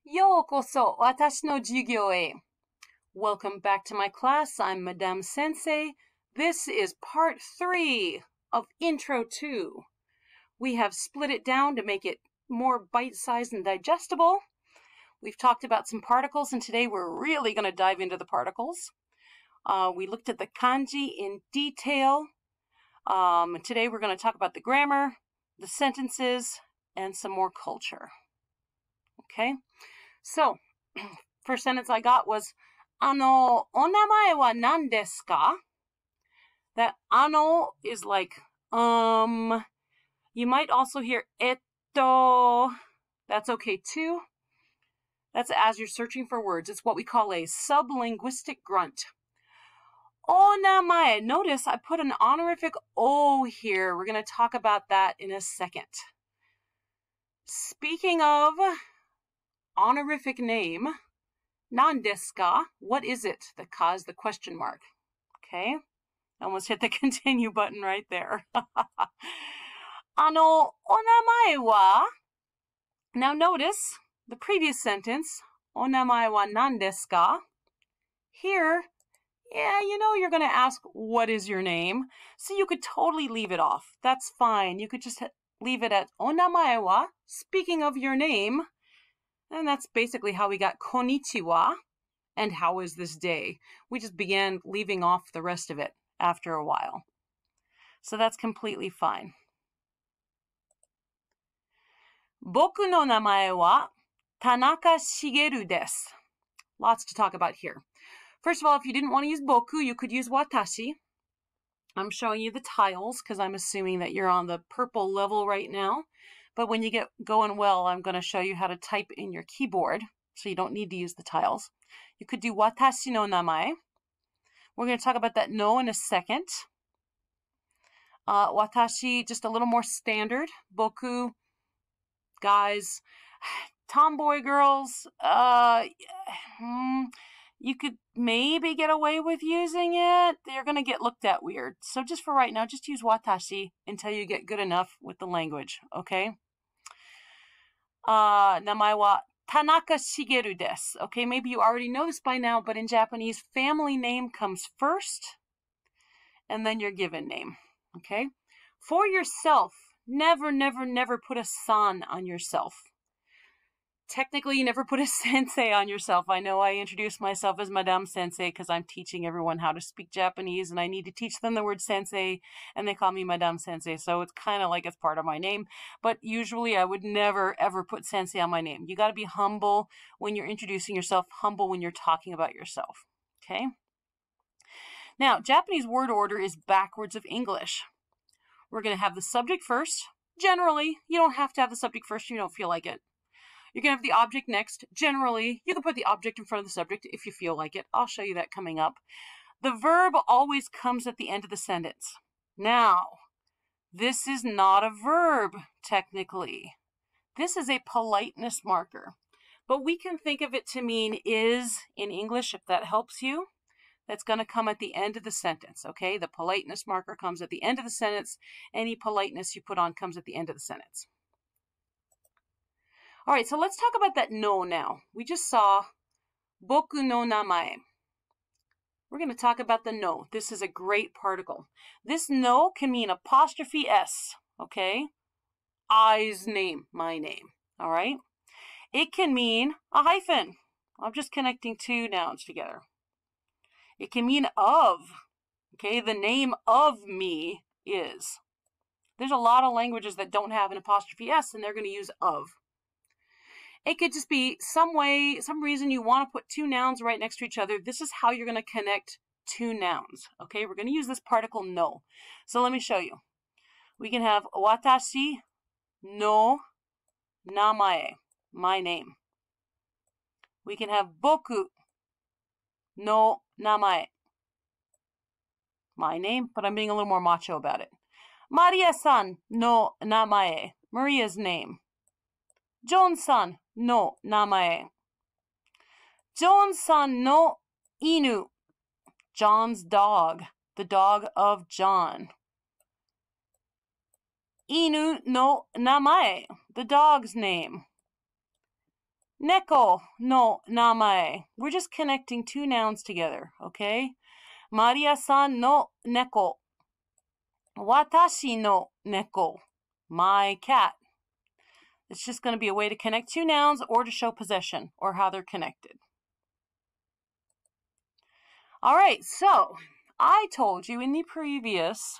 Yokoso watashi no jugyo e. Welcome back to my class. I'm Madame Sensei. This is part 3 of Intro 2. We have split it down to make it more bite-sized and digestible. We've talked about some particles, and today we're really going to dive into the particles. We looked at the kanji in detail. Today we're going to talk about the grammar, the sentences, and some more culture. Okay? So, first sentence I got was, o namae wa nan desu ka? That ano is like, You might also hear etto. That's okay too. That's as you're searching for words. It's what we call a sublinguistic grunt. O namae. Notice I put an honorific o here. We're going to talk about that in a second. Speaking of honorific name, nan desu ka? What is it? The ka is the question mark. Okay? I almost hit the continue button right there. O namae wa? Now notice the previous sentence, o namae wa nan desu ka? Here, you're going to ask, what is your name? So you could totally leave it off. That's fine. You could just leave it at o namae wa, speaking of your name. And that's basically how we got konnichiwa and how is this day. We just began leaving off the rest of it after a while. So that's completely fine. Boku no namae wa Tanaka Shigeru desu. Lots to talk about here. First of all, if you didn't want to use boku, you could use watashi. I'm showing you the tiles because I'm assuming that you're on the purple level right now. But when you get going well, I'm going to show you how to type in your keyboard, so you don't need to use the tiles. You could do watashi no namae. We're going to talk about that no in a second. Watashi, just a little more standard. Boku, guys, tomboy girls, you could maybe get away with using it. You're going to get looked at weird. So just for right now, just use watashi until you get good enough with the language, okay? Namae wa Tanaka Shigeru desu. Okay, maybe you already know this by now, but in Japanese, family name comes first, and then your given name, okay? For yourself, never, never, never put a san on yourself. Technically, you never put a sensei on yourself. I know I introduced myself as Madame Sensei because I'm teaching everyone how to speak Japanese, and I need to teach them the word sensei, and they call me Madame Sensei, so it's kind of like it's part of my name. But usually, I would never, ever put sensei on my name. You got to be humble when you're introducing yourself, humble when you're talking about yourself, okay? Now, Japanese word order is backwards of English. We're going to have the subject first. Generally, you don't have to have the subject first if you don't feel like it. You're going to have the object next. Generally, you can put the object in front of the subject if you feel like it. I'll show you that coming up. The verb always comes at the end of the sentence. Now, this is not a verb, technically. This is a politeness marker. But we can think of it to mean is in English, if that helps you. That's going to come at the end of the sentence, okay? The politeness marker comes at the end of the sentence. Any politeness you put on comes at the end of the sentence. All right, so let's talk about that no now. We just saw boku no namae. We're going to talk about the no. This is a great particle. This no can mean apostrophe S, okay? I's name, my name, all right? It can mean a hyphen. I'm just connecting two nouns together. It can mean of, okay? The name of me is. There's a lot of languages that don't have an apostrophe S, and they're going to use of. It could just be some way, some reason you want to put two nouns right next to each other. This is how you're going to connect two nouns. Okay, we're going to use this particle no. So let me show you. We can have watashi no namae, my name. We can have boku no namae, my name, but I'm being a little more macho about it. Maria-san no namae, Maria's name. John-san no namae. John-san no inu, John's dog, the dog of John. Inu no namae, the dog's name. Neko no namae. We're just connecting two nouns together, okay? Maria-san no neko. Watashi no neko. My cat. It's just going to be a way to connect two nouns or to show possession or how they're connected. All right, so I told you in the previous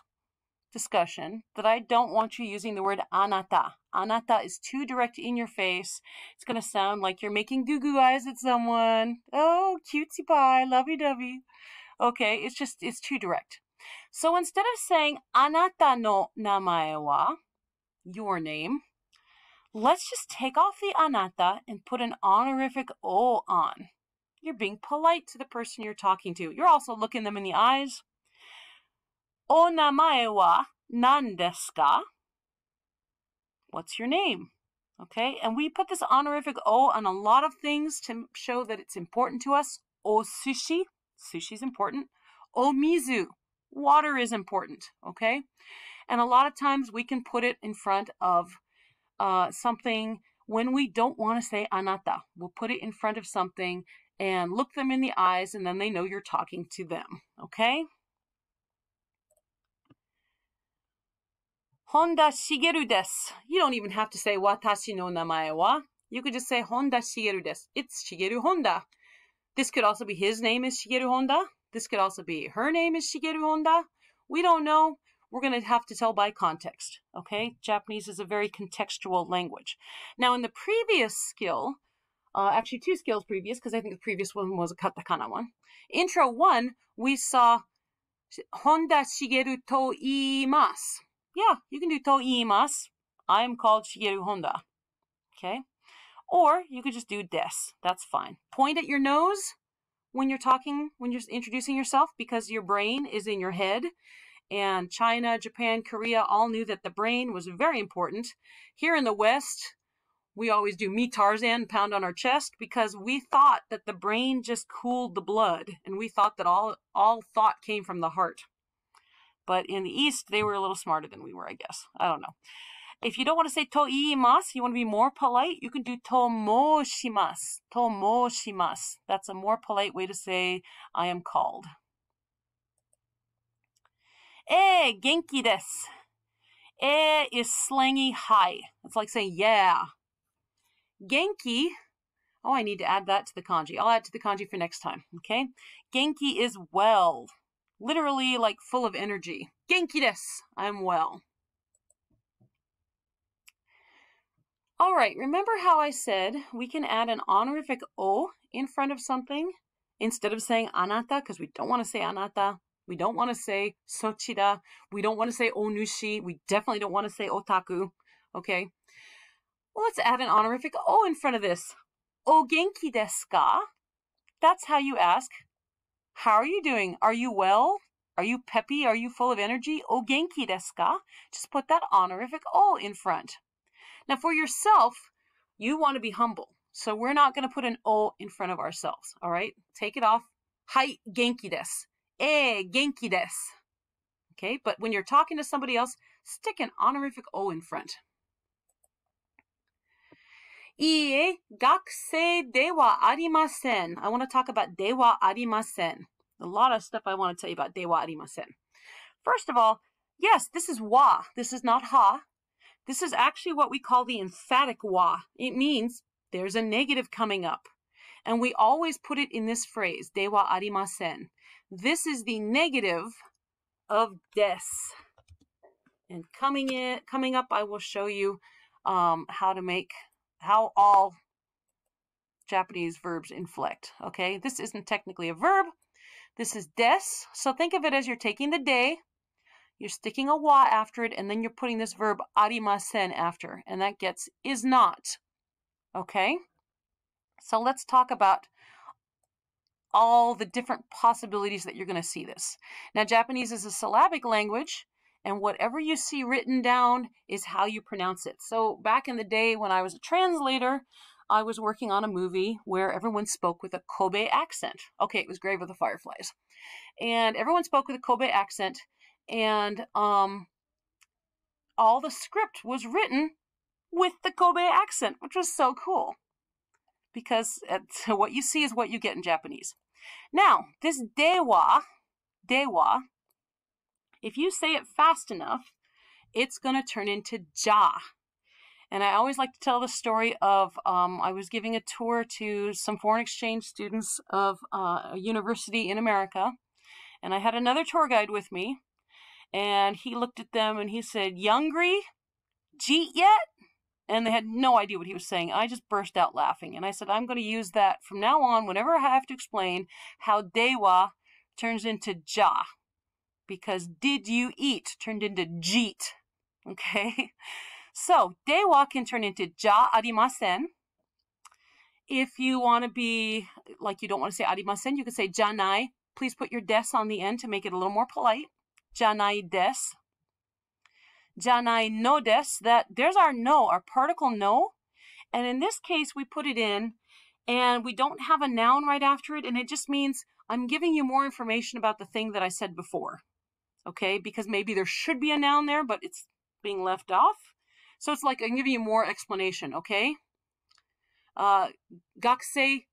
discussion that I don't want you using the word anata. Anata is too direct in your face. It's going to sound like you're making goo-goo eyes at someone. Oh, cutesy pie, lovey-dovey. Okay, it's too direct. So instead of saying anata no namae wa, your name, let's just take off the anata and put an honorific o on. You're being polite to the person you're talking to. You're also looking them in the eyes. O namae wa nan desu ka? What's your name? Okay, and we put this honorific o on a lot of things to show that it's important to us. O sushi, sushi's important. O mizu, water is important, okay? And a lot of times we can put it in front of something when we don't want to say anata. We'll put it in front of something and look them in the eyes, and then they know you're talking to them, okay? Honda Shigeru desu. You don't even have to say watashi no namae wa. You could just say Honda Shigeru desu. It's Shigeru Honda. This could also be his name is Shigeru Honda. This could also be her name is Shigeru Honda. We don't know. We're going to have to tell by context, okay? Japanese is a very contextual language. Now, in the previous skill, actually two skills previous, because I think the previous one was a katakana one. Intro 1, we saw Honda Shigeru to iimasu. Yeah, you can do to iimasu. I am called Shigeru Honda. Okay? Or you could just do desu. That's fine. Point at your nose when you're talking, when you're introducing yourself, because your brain is in your head. And China, Japan, Korea all knew that the brain was very important. Here in the West, we always do me Tarzan, pound on our chest, because we thought that the brain just cooled the blood. And we thought that all thought came from the heart. But in the East, they were a little smarter than we were, I guess. I don't know. If you don't want to say to iimasu, you want to be more polite, you can do to moshimasu. To moshimasu. That's a more polite way to say I am called. Genki desu. Is slangy hi. It's like saying yeah. Genki, oh, I need to add that to the kanji. I'll add to the kanji for next time, okay? Genki is well. Literally like full of energy. Genki desu. I'm well. All right, remember how I said we can add an honorific o in front of something instead of saying anata, because we don't want to say anata. We don't want to say sochida. We don't want to say onushi. We definitely don't want to say otaku. Okay? Well, let's add an honorific o in front of this. O genki desu ka? That's how you ask, how are you doing? Are you well? Are you peppy? Are you full of energy? O genki desu ka? Just put that honorific o in front. Now, for yourself, you want to be humble. So we're not going to put an o in front of ourselves. All right? Take it off. Hai, genki desu. Genki desu. Okay? But when you're talking to somebody else, stick an honorific o in front. Iie, gakusei dewa arimasen. I want to talk about dewa arimasen. A lot of stuff I want to tell you about dewa arimasen. First of all, yes, this is wa. This is not ha. This is actually what we call the emphatic wa. It means there's a negative coming up. And we always put it in this phrase, dewa arimasen. This is the negative of des. And coming up, I will show you how all Japanese verbs inflect. Okay, this isn't technically a verb. This is des. So think of it as you're taking the de, you're sticking a wa after it, and then you're putting this verb arimasen after, and that gets is not. Okay? So let's talk about all the different possibilities that you're going to see this. Now, Japanese is a syllabic language, and whatever you see written down is how you pronounce it. So back in the day when I was a translator, I was working on a movie where everyone spoke with a Kobe accent. Okay, it was Grave of the Fireflies. And everyone spoke with a Kobe accent, and all the script was written with the Kobe accent, which was so cool. because what you see is what you get in Japanese. Now, this dewa, if you say it fast enough, it's going to turn into ja. And I always like to tell the story of I was giving a tour to some foreign exchange students of a university in America, and I had another tour guide with me, and he looked at them and he said, "Youngry, jeet yet?" And they had no idea what he was saying. I just burst out laughing, and I said, I'm going to use that from now on whenever I have to explain how dewa turns into ja, because did you eat turned into jeet, okay? So, dewa can turn into ja arimasen. If you want to be, like you don't want to say arimasen, you can say janai. Please put your des on the end to make it a little more polite. Janai des. Janai no des. There's our no, our particle no. And in this case, we put it in, and we don't have a noun right after it, and it just means I'm giving you more information about the thing that I said before. Okay, because maybe there should be a noun there, but it's being left off. So it's like I'm giving you more explanation, okay? Gakusei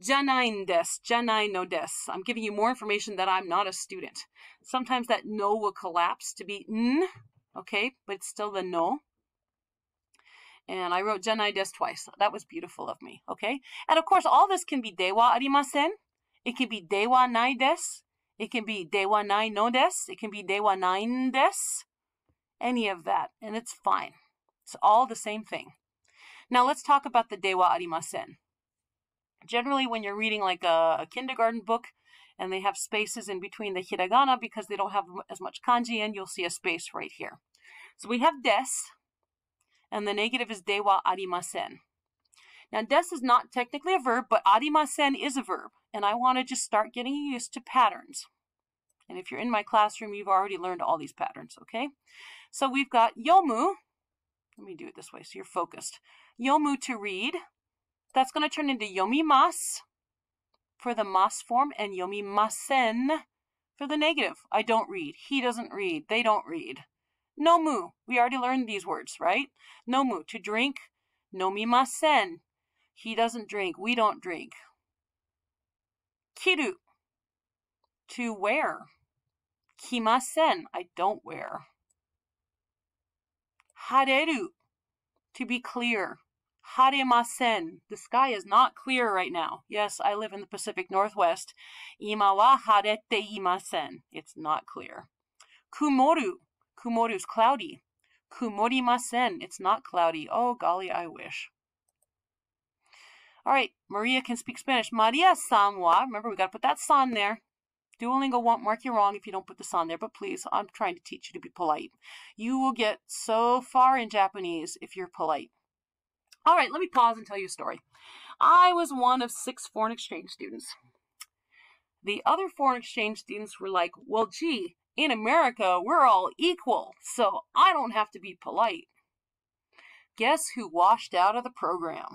janai desu, janai no desu. I'm giving you more information that I'm not a student. Sometimes that no will collapse to be n, okay, but it's still the no. And I wrote janai desu twice. That was beautiful of me, okay? And of course, all this can be dewa arimasen. It can be dewa nai desu. It can be dewa nai no desu. It can be dewa nai desu. Any of that, and it's fine. It's all the same thing. Now let's talk about the dewa arimasen. Generally, when you're reading like a kindergarten book and they have spaces in between the hiragana because they don't have as much kanji in, you'll see a space right here. So we have des, and the negative is dewa arimasen. Now, des is not technically a verb, but arimasen is a verb, and I want to just start getting used to patterns. And if you're in my classroom, you've already learned all these patterns, okay? So we've got yomu. Let me do it this way so you're focused. Yomu, to read. That's going to turn into yomimasu for the mas form and yomimasen for the negative. I don't read. He doesn't read. They don't read. Nomu. We already learned these words, right? Nomu, to drink. Nomimasen. He doesn't drink. We don't drink. Kiru, to wear. Kimasen. I don't wear. Hareru, to be clear. Haremasen, the sky is not clear right now. Yes, I live in the Pacific Northwest. Ima wa harete imasen. It's not clear. Kumoru, kumoru is cloudy. Kumorimasen, it's not cloudy. Oh, golly, I wish. All right, Maria can speak Spanish. Maria-san wa, remember we got to put that san there. Duolingo won't mark you wrong if you don't put the san there, but please, I'm trying to teach you to be polite. You will get so far in Japanese if you're polite. All right, let me pause and tell you a story. I was one of 6 foreign exchange students. The other foreign exchange students were like, well, gee, in America, we're all equal, so I don't have to be polite. Guess who washed out of the program?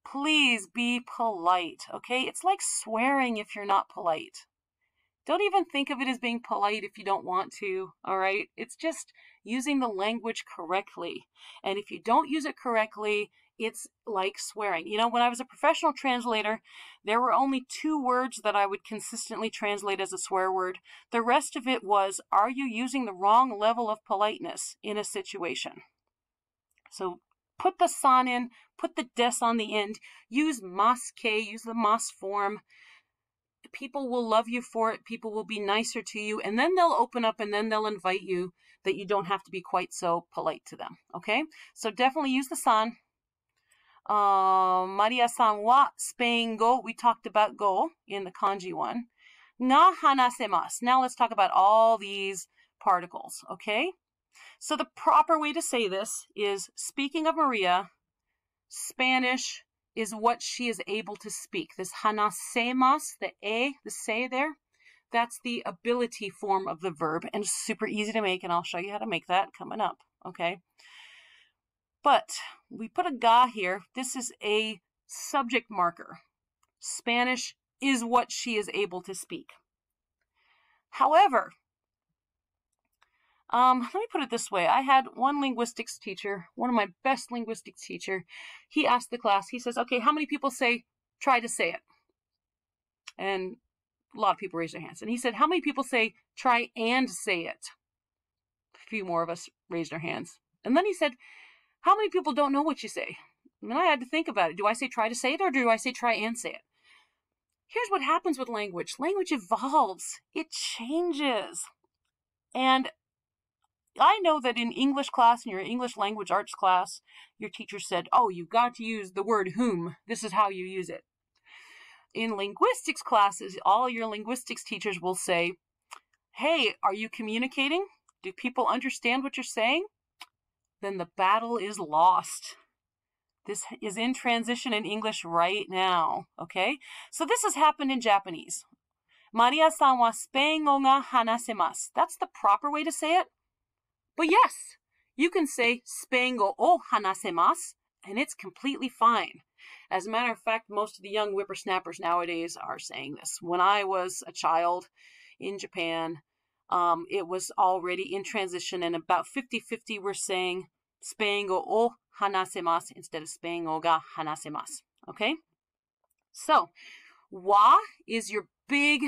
Please be polite, okay? It's like swearing if you're not polite. Don't even think of it as being polite if you don't want to, all right? It's just using the language correctly. And if you don't use it correctly, it's like swearing. You know, when I was a professional translator, there were only 2 words that I would consistently translate as a swear word. The rest of it was, are you using the wrong level of politeness in a situation? So put the san in, put the des on the end, use mas-ke, use the mas form. People will love you for it. People will be nicer to you. And then they'll open up and then they'll invite you that you don't have to be quite so polite to them. Okay? So definitely use the san. Maria-san wa Spain go. We talked about go in the kanji one. Ga hanasemasu. Now let's talk about all these particles. Okay? So the proper way to say this is, speaking of Maria, Spanish is what she is able to speak. This hanasemasu, the say there, that's the ability form of the verb, and super easy to make, and I'll show you how to make that coming up, okay? But we put a ga here. This is a subject marker. Spanish is what she is able to speak. However, Let me put it this way. I had one linguistics teacher, one of my best linguistics teacher. He asked the class, he says, okay, how many people say, try to say it? And a lot of people raised their hands. And he said, how many people say, try and say it? A few more of us raised our hands. And then he said, how many people don't know what you say? And then I had to think about it. Do I say try to say it, or do I say try and say it? Here's what happens with language. Language evolves. It changes. And I know that in English class, in your English language arts class, your teacher said, oh, you've got to use the word whom. This is how you use it. In linguistics classes, all your linguistics teachers will say, hey, are you communicating? Do people understand what you're saying? Then the battle is lost. This is in transition in English right now, okay? So this has happened in Japanese. Maria-san wa Spaingo ga hanasemasu. That's the proper way to say it. But yes, you can say Spaingo o hanasemasu, and it's completely fine. As a matter of fact, most of the young whippersnappers nowadays are saying this. When I was a child in Japan, it was already in transition, and about 50-50 were saying Spaingo o hanasemasu instead of Spaingo ga hanasemasu. Okay? So, wa is your big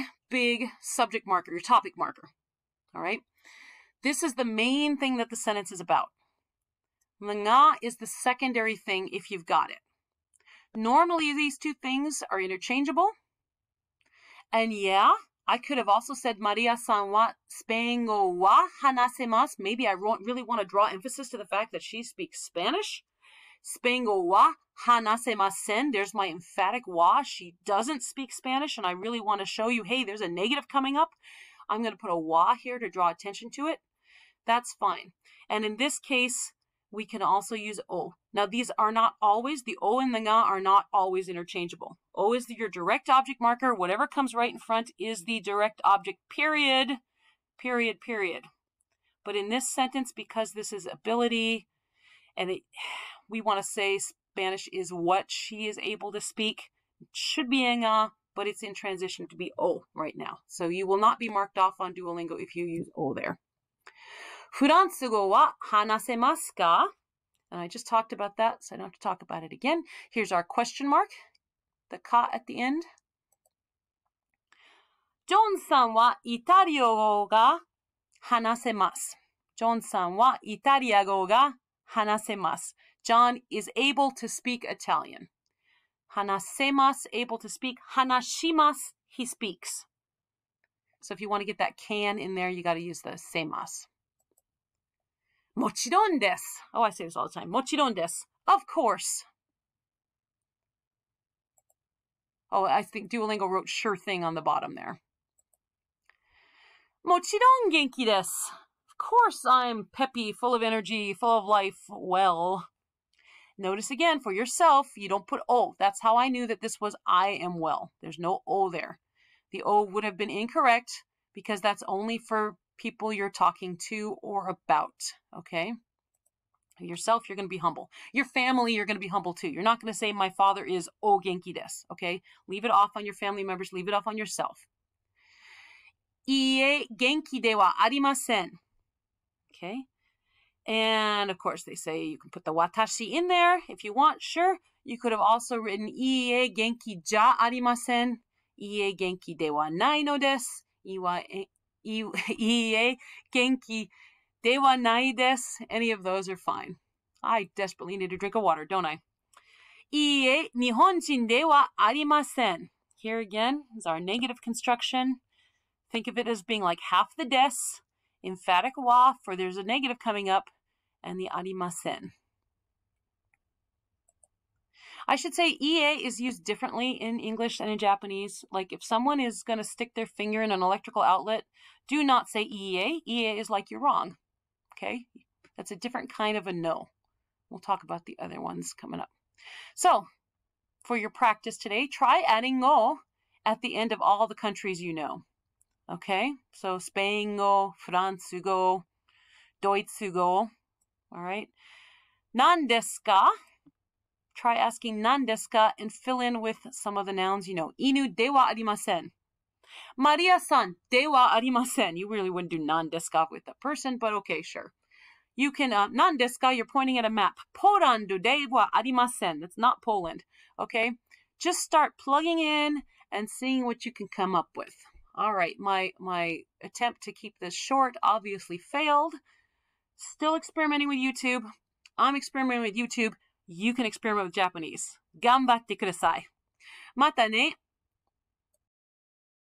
subject marker, your topic marker. All right? This is the main thing that the sentence is about. The nga is the secondary thing if you've got it. Normally, these two things are interchangeable. And yeah, I could have also said Maria-san wa Spaingo wa hanasemasu. Maybe I really want to draw emphasis to the fact that she speaks Spanish. Spaingo wa hanasemasen. There's my emphatic wa. She doesn't speak Spanish, and I really want to show you, hey, there's a negative coming up. I'm going to put a wa here to draw attention to it. That's fine. And in this case, we can also use o. Now, these are not always, the o and the nga are not always interchangeable. O is your direct object marker. Whatever comes right in front is the direct object, period. Period, period. But in this sentence, because this is ability, and we want to say Spanish is what she is able to speak, it should be a nga, but it's in transition to be o right now. So you will not be marked off on Duolingo if you use o there. Furansugo wa hanasemasu ka? And I just talked about that, so I don't have to talk about it again. Here's our question mark, the ka at the end. John-san wa Italia go ga hanasemasu. John-san wa Italia go ga hanasemasu. John is able to speak Italian. Hanasemasu, able to speak. Hanashimasu, he speaks. So if you want to get that can in there, you got to use the semasu. Mochiron desu. Oh, I say this all the time. Mochiron desu. Of course. Oh, I think Duolingo wrote sure thing on the bottom there. Mochiron genki desu. Of course I'm peppy, full of energy, full of life. Well, notice again for yourself, you don't put o. That's how I knew that this was I am well. There's no o there. The o would have been incorrect because that's only for people you're talking to or about, okay? Yourself, you're going to be humble. Your family, you're going to be humble too. You're not going to say, my father is o genki desu, okay? Leave it off on your family members. Leave it off on yourself. Iie genki de wa arimasen, okay? And of course, they say you can put the watashi in there if you want, sure. You could have also written iie genki ja arimasen, iie genki de wa nai no desu, iie genki de wa nai desu. Any of those are fine. I desperately need a drink of water, don't I? Iie nihonjin de wa arimasen. Here again is our negative construction. Think of it as being like half the desu, emphatic wa, for there's a negative coming up, and the arimasen. I should say ie is used differently in English and in Japanese. Like if someone is going to stick their finger in an electrical outlet, do not say ie. Ie is like you're wrong. Okay? That's a different kind of a no. We'll talk about the other ones coming up. So, for your practice today, try adding go at the end of all the countries you know. Okay? So, Spaingo, Fransugo, Deutschugo. All right? Nan desu ka? Try asking nan desu ka and fill in with some of the nouns you know. Inu de wa arimasen. Maria-san, dewa arimasen. You really wouldn't do nan desu ka with that person, but okay, sure. You can, nan desu ka, you're pointing at a map. Poland dewa arimasen. That's not Poland, okay? Just start plugging in and seeing what you can come up with. All right, my attempt to keep this short obviously failed. Still experimenting with YouTube. I'm experimenting with YouTube. You can experiment with Japanese. 頑張ってください。またね。